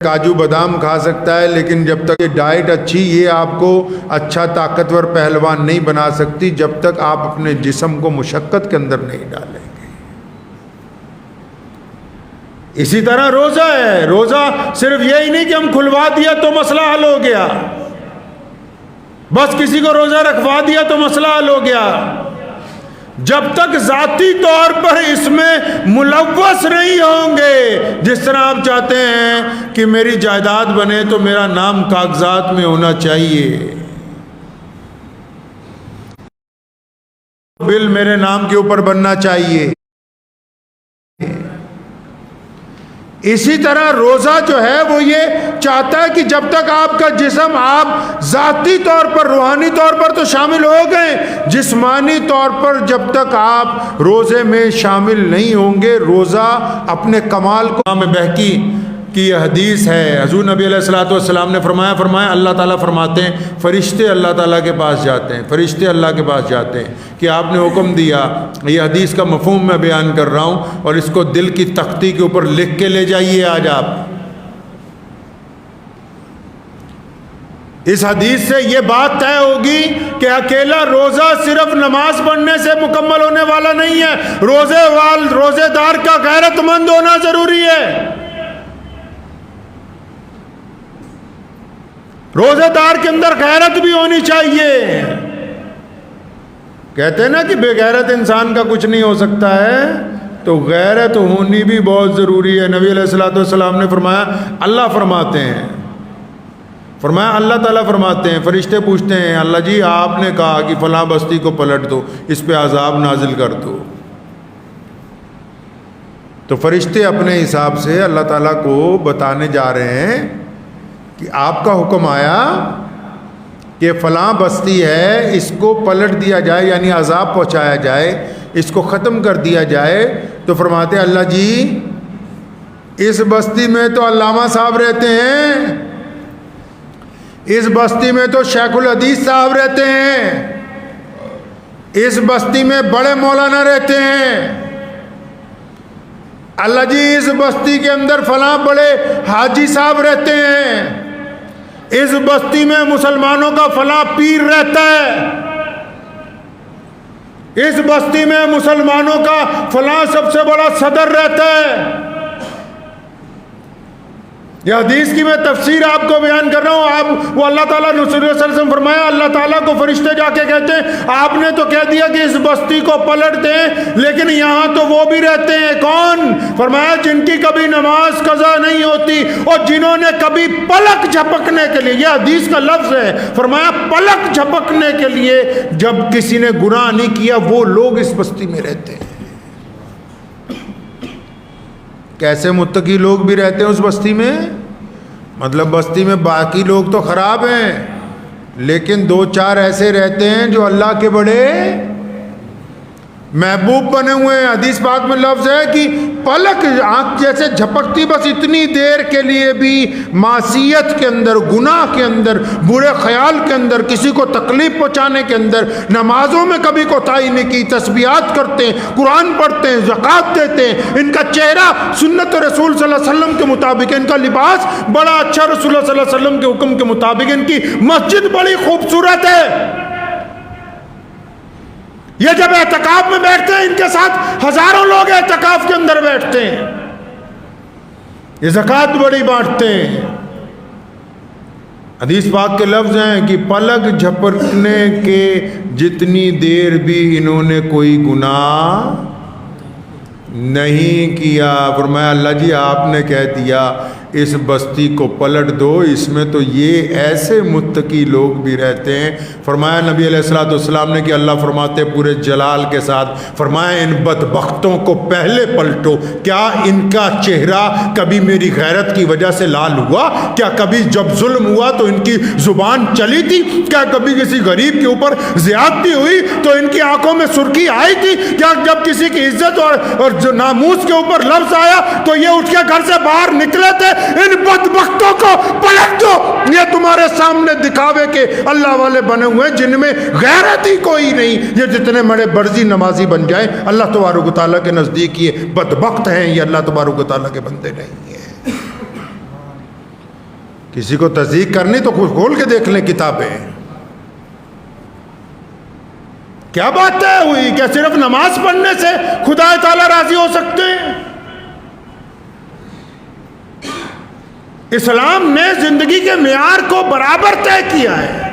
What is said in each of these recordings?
کاجو بادام کھا سکتا ہے، لیکن جب تک یہ ڈائٹ اچھی، یہ آپ کو اچھا طاقتور پہلوان نہیں بنا سکتی جب تک آپ اپنے جسم کو مشقت کے اندر نہیں ڈالیں گے۔ اسی طرح روزہ ہے، روزہ صرف یہی نہیں کہ ہم کھلوا دیا تو مسئلہ حل ہو گیا، بس کسی کو روزہ رکھوا دیا تو مسئلہ حل ہو گیا۔ جب تک ذاتی طور پر اس میں ملوث نہیں ہوں گے، جس طرح آپ چاہتے ہیں کہ میری جائیداد بنے تو میرا نام کاغذات میں ہونا چاہیے، بل میرے نام کے اوپر بننا چاہیے، اسی طرح روزہ جو ہے وہ یہ چاہتا ہے کہ جب تک آپ کا جسم، آپ ذاتی طور پر، روحانی طور پر تو شامل ہو گئے، جسمانی طور پر جب تک آپ روزے میں شامل نہیں ہوں گے، روزہ اپنے کمال کو۔ امام بہقی کی یہ حدیث ہے، حضور نبی علیہ الصلوۃ والسلام نے فرمایا اللہ تعالیٰ فرماتے ہیں فرشتے اللہ تعالیٰ کے پاس جاتے ہیں، فرشتے اللہ کے پاس جاتے ہیں کہ آپ نے حکم دیا، یہ حدیث کا مفہوم میں بیان کر رہا ہوں، اور اس کو دل کی تختی کے اوپر لکھ کے لے جائیے آج آپ۔ اس حدیث سے یہ بات طے ہوگی کہ اکیلا روزہ صرف نماز پڑھنے سے مکمل ہونے والا نہیں ہے، روزے دار کا غیرت مند ہونا ضروری ہے۔ روزے دار کے اندر غیرت بھی ہونی چاہیے۔ کہتے ہیں نا کہ بے غیرت انسان کا کچھ نہیں ہو سکتا ہے، تو غیرت ہونی بھی بہت ضروری ہے۔ نبی علیہ الصلوۃ والسلام نے فرمایا، اللہ فرماتے ہیں، فرمایا اللہ تعالیٰ فرماتے ہیں، فرشتے پوچھتے ہیں اللہ جی آپ نے کہا کہ فلاں بستی کو پلٹ دو، اس پہ عذاب نازل کر دو، تو فرشتے اپنے حساب سے اللہ تعالیٰ کو بتانے جا رہے ہیں کہ آپ کا حکم آیا کہ فلاں بستی ہے، اس کو پلٹ دیا جائے، یعنی عذاب پہنچایا جائے، اس کو ختم کر دیا جائے، تو فرماتے ہیں اللہ جی اس بستی میں تو علامہ صاحب رہتے ہیں، اس بستی میں تو شیخ الحدیث صاحب رہتے ہیں، اس بستی میں بڑے مولانا رہتے ہیں، اللہ جی اس بستی کے اندر فلاں بڑے حاجی صاحب رہتے ہیں، اس بستی میں مسلمانوں کا فلاں پیر رہتا ہے، اس بستی میں مسلمانوں کا فلاں سب سے بڑا صدر رہتا ہے۔ یہ حدیث کی میں تفسیر آپ کو بیان کر رہا ہوں، وہ اللہ تعالیٰ نے صلی اللہ علیہ وسلم فرمایا، اللہ تعالیٰ کو فرشتے جا کے کہتے ہیں آپ نے تو کہہ دیا کہ اس بستی کو پلٹ دیں، لیکن یہاں تو وہ بھی رہتے ہیں، کون؟ فرمایا جن کی کبھی نماز قضا نہیں ہوتی، اور جنہوں نے کبھی پلک جھپکنے کے لیے، یہ حدیث کا لفظ ہے، فرمایا پلک جھپکنے کے لیے جب کسی نے گناہ نہیں کیا، وہ لوگ اس بستی میں رہتے ہیں۔ کیسے متقی لوگ بھی رہتے ہیں اس بستی میں؟ مطلب بستی میں باقی لوگ تو خراب ہیں، لیکن دو چار ایسے رہتے ہیں جو اللہ کے بڑے محبوب بنے ہوئے ہیں۔ حدیث پاک میں لفظ ہے کہ پلک آنکھ جیسے جھپکتی، بس اتنی دیر کے لیے بھی معصیت کے اندر، گناہ کے اندر، برے خیال کے اندر، کسی کو تکلیف پہنچانے کے اندر، نمازوں میں کبھی کوتاہی نہیں کی، تسبیحات کرتے ہیں، قرآن پڑھتے ہیں، زکوٰۃ دیتے ہیں، ان کا چہرہ سنت رسول صلی اللہ علیہ وسلم کے مطابق ہے، ان کا لباس بڑا اچھا رسول اللہ صلی اللہ علیہ وسلم کے حکم کے مطابق ہے، ان کی مسجد بڑی خوبصورت ہے۔ یہ جب اعتکاف میں بیٹھتے ہیں، ان کے ساتھ ہزاروں لوگ اعتکاف کے اندر بیٹھتے ہیں، یہ زکوٰۃ بڑی بانٹتے ہیں۔ حدیث پاک کے لفظ ہیں کہ پلک جھپکنے کے جتنی دیر بھی انہوں نے کوئی گناہ نہیں کیا۔ فرمایا اللہ جی آپ نے کہہ دیا اس بستی کو پلٹ دو، اس میں تو یہ ایسے متقی لوگ بھی رہتے ہیں۔ فرمایا نبی علیہ الصلوۃ والسلام نے کہ اللہ فرماتے پورے جلال کے ساتھ، فرمایا ان بدبختوں کو پہلے پلٹو، کیا ان کا چہرہ کبھی میری غیرت کی وجہ سے لال ہوا؟ کیا کبھی جب ظلم ہوا تو ان کی زبان چلی تھی؟ کیا کبھی کسی غریب کے اوپر زیادتی ہوئی تو ان کی آنکھوں میں سرخی آئی تھی؟ کیا جب کسی کی عزت اور ناموس کے اوپر لفظ آیا تو یہ اٹھ کے گھر سے باہر نکلے تھے؟ ان بدبختوں کو پلٹ دو، یہ تمہارے سامنے دکھاوے کے اللہ والے بنے ہوئے جن میں غیرت ہی کوئی نہیں، یہ جتنے بڑے برزی نمازی بن جائیں اللہ تبارک و تعالیٰ کے نزدیک، نزدیک یہ بدبخت ہیں، یہ اللہ تبارک و تعالیٰ کے بندے نہیں ہیں۔ کسی کو تصدیق کرنی تو کھول کے دیکھ لیں کتابیں. کیا بات طے ہوئی؟ کیا صرف نماز پڑھنے سے خدا تعالیٰ راضی ہو سکتے ہیں؟ اسلام نے زندگی کے معیار کو برابر طے کیا ہے.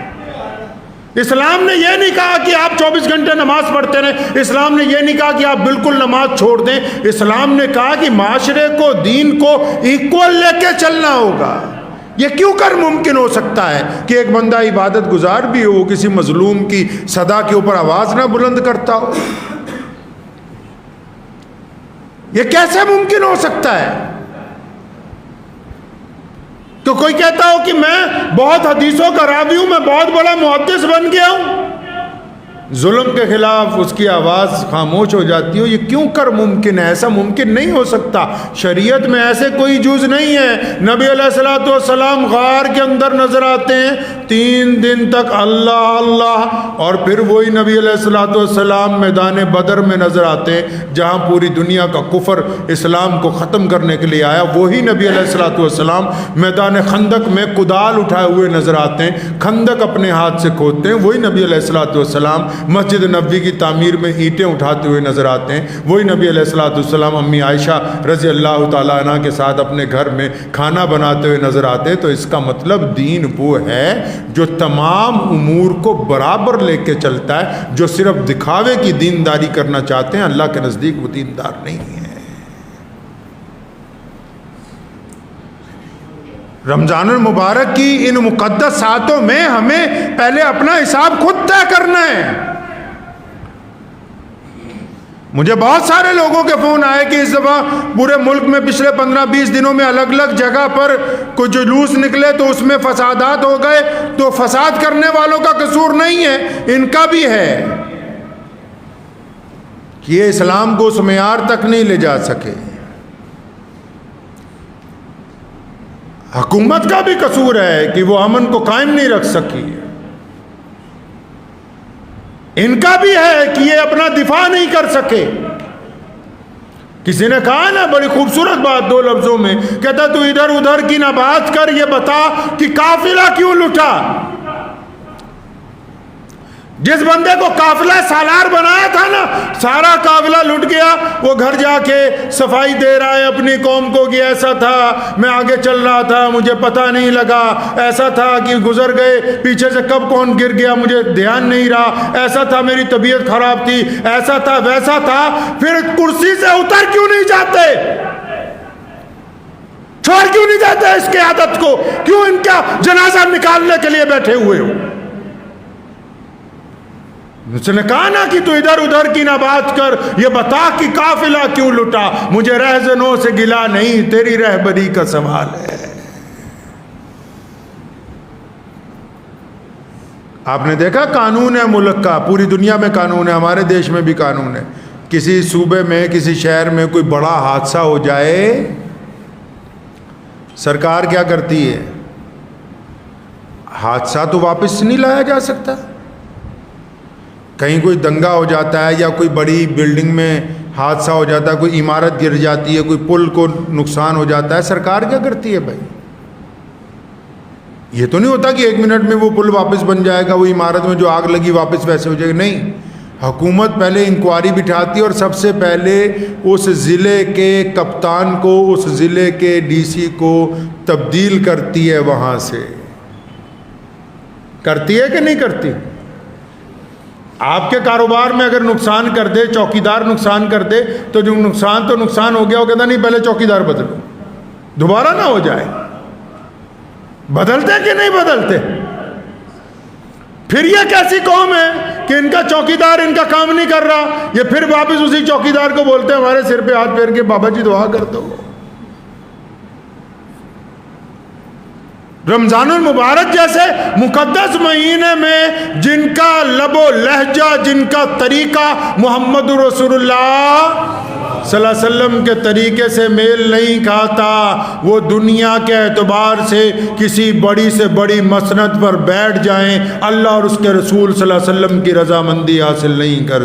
اسلام نے یہ نہیں کہا کہ آپ 24 گھنٹے نماز پڑھتے رہیں. اسلام نے یہ نہیں کہا کہ آپ بالکل نماز چھوڑ دیں. اسلام نے کہا کہ معاشرے کو، دین کو ایکول لے کے چلنا ہوگا. یہ کیوں کر ممکن ہو سکتا ہے کہ ایک بندہ عبادت گزار بھی ہو، کسی مظلوم کی صدا کے اوپر آواز نہ بلند کرتا ہو؟ یہ کیسے ممکن ہو سکتا ہے؟ تو کوئی کہتا ہو کہ میں بہت حدیثوں کا راوی ہوں، میں بہت بڑا محدث بن گیا ہوں، ظلم کے خلاف اس کی آواز خاموش ہو جاتی ہو. یہ کیوں کر ممکن ہے؟ ایسا ممکن نہیں ہو سکتا. شریعت میں ایسے کوئی جز نہیں ہے. نبی علیہ الصلوۃ والسلام غار کے اندر نظر آتے ہیں 3 دن تک اللہ اللہ، اور پھر وہی نبی علیہ الصلوۃ والسلام میدان بدر میں نظر آتے ہیں جہاں پوری دنیا کا کفر اسلام کو ختم کرنے کے لیے آیا. وہی نبی علیہ الصلوۃ والسلام میدان خندق میں کدال اٹھائے ہوئے نظر آتے ہیں، خندق اپنے ہاتھ سے کھودتے ہیں. وہی نبی علیہ الصلوۃ والسلام مسجد نبوی کی تعمیر میں اینٹیں اٹھاتے ہوئے نظر آتے ہیں. وہی نبی علیہ الصلوۃ والسلام امی عائشہ رضی اللہ تعالیٰ عنہ کے ساتھ اپنے گھر میں کھانا بناتے ہوئے نظر آتے ہیں. تو اس کا مطلب دین وہ ہے جو تمام امور کو برابر لے کے چلتا ہے. جو صرف دکھاوے کی دینداری کرنا چاہتے ہیں، اللہ کے نزدیک وہ دیندار نہیں ہے. رمضان المبارک کی ان مقدس ساعتوں میں ہمیں پہلے اپنا حساب خود طے کرنا ہے. مجھے بہت سارے لوگوں کے فون آئے کہ اس دفعہ پورے ملک میں پچھلے 15-20 دنوں میں الگ الگ جگہ پر کوئی جلوس نکلے تو اس میں فسادات ہو گئے. تو فساد کرنے والوں کا قصور نہیں ہے، ان کا بھی ہے کہ یہ اسلام کو اس معیار تک نہیں لے جا سکے. حکومت کا بھی قصور ہے کہ وہ امن کو قائم نہیں رکھ سکی. ان کا بھی ہے کہ یہ اپنا دفاع نہیں کر سکے. کسی نے کہا نا بڑی خوبصورت بات 2 لفظوں میں، کہتا تو ادھر ادھر کی نہ بات کر، یہ بتا کہ قافلہ کیوں لٹا. جس بندے کو قافلہ سالار بنایا تھا نا، سارا قافلہ لٹ گیا. وہ گھر جا کے صفائی دے رہا ہے اپنی قوم کو کہ ایسا تھا، میں آگے چل رہا تھا، مجھے پتہ نہیں لگا، ایسا تھا کہ گزر گئے، پیچھے سے کب کون گر گیا مجھے دھیان نہیں رہا، ایسا تھا میری طبیعت خراب تھی، ایسا تھا ویسا تھا. پھر کرسی سے اتر کیوں نہیں جاتے؟ چھوڑ کیوں نہیں جاتے اس کی عادت کو؟ کیوں ان کا جنازہ نکالنے کے لیے بیٹھے ہوئے ہو؟ اس نے کہا نا کہ تو ادھر ادھر کی نہ بات کر، یہ بتا کہ قافلہ کیوں لٹا. مجھے رہزنوں سے گلا نہیں، تیری رہبری کا سوال ہے. آپ نے دیکھا قانون ہے ملک کا، پوری دنیا میں قانون ہے، ہمارے دیش میں بھی قانون ہے. کسی صوبے میں، کسی شہر میں کوئی بڑا حادثہ ہو جائے، سرکار کیا کرتی ہے؟ حادثہ تو واپس نہیں لایا جا سکتا. کہیں کوئی دنگا ہو جاتا ہے یا کوئی بڑی بلڈنگ میں حادثہ ہو جاتا ہے، کوئی عمارت گر جاتی ہے، کوئی پل کو نقصان ہو جاتا ہے، سرکار کیا کرتی ہے بھائی؟ یہ تو نہیں ہوتا کہ 1 منٹ میں وہ پل واپس بن جائے گا، وہ عمارت میں جو آگ لگی واپس ویسے ہو جائے گا. نہیں، حکومت پہلے انکوائری بٹھاتی ہے اور سب سے پہلے اس ضلع کے کپتان کو، اس ضلع کے ڈی سی کو تبدیل کرتی ہے. وہاں سے کرتی ہے کہ نہیں کرتی؟ آپ کے کاروبار میں اگر نقصان کر دے، چوکیدار نقصان کر دے، تو جو نقصان تو نقصان ہو گیا، وہ کہتا نہیں پہلے چوکیدار بدلو، دوبارہ نہ ہو جائے. بدلتے کہ نہیں بدلتے؟ پھر یہ کیسی قوم ہے کہ ان کا چوکیدار ان کا کام نہیں کر رہا، یہ پھر واپس اسی چوکیدار کو بولتے ہیں ہمارے سر پہ ہاتھ پھیر کے بابا جی دعا کر دو. رمضان المبارک جیسے مقدس مہینے میں جن کا لب و لہجہ، جن کا طریقہ محمد رسول اللہ صلی اللہ علیہ وسلم کے طریقے سے میل نہیں کھاتا، وہ دنیا کے اعتبار سے کسی بڑی سے بڑی مسند پر بیٹھ جائیں، اللہ اور اس کے رسول صلی اللہ علیہ وسلم کی رضامندی حاصل نہیں کر